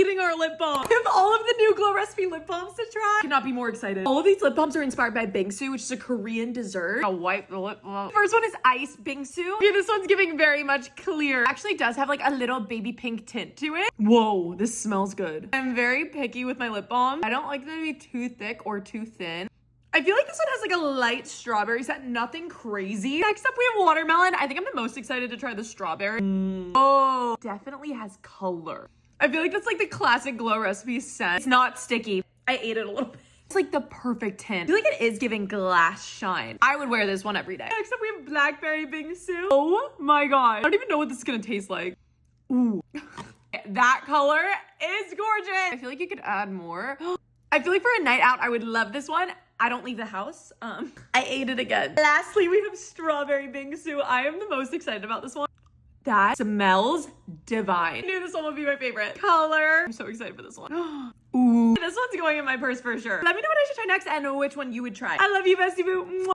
eating our lip balm. We have all of the new Glow Recipe lip balms to try. Could not be more excited. All of these lip balms are inspired by bingsu, which is a Korean dessert. I'll wipe the lip balm. First one is ice bingsu. Okay, this one's giving very much clear. Actually does have like a little baby pink tint to it. Whoa, this smells good. I'm very picky with my lip balm. I don't like them to be too thick or too thin. I feel like this one has like a light strawberry scent, nothing crazy. Next up, we have watermelon. I think I'm the most excited to try the strawberry. Oh, definitely has color. I feel like that's like the classic Glow Recipe scent. It's not sticky. I ate it a little bit. It's like the perfect tint. I feel like it is giving glass shine. I would wear this one every day. Next up, we have blackberry bingsu. Oh my God. I don't even know what this is gonna taste like. Ooh. That color is gorgeous. I feel like you could add more. I feel like for a night out, I would love this one. I don't leave the house. I ate it again. Lastly, we have strawberry bingsu. I am the most excited about this one. That smells divine. I knew this one would be my favorite color. I'm so excited for this one. Ooh, this one's going in my purse for sure. Let me know what I should try next and which one you would try. I love you, bestie boo.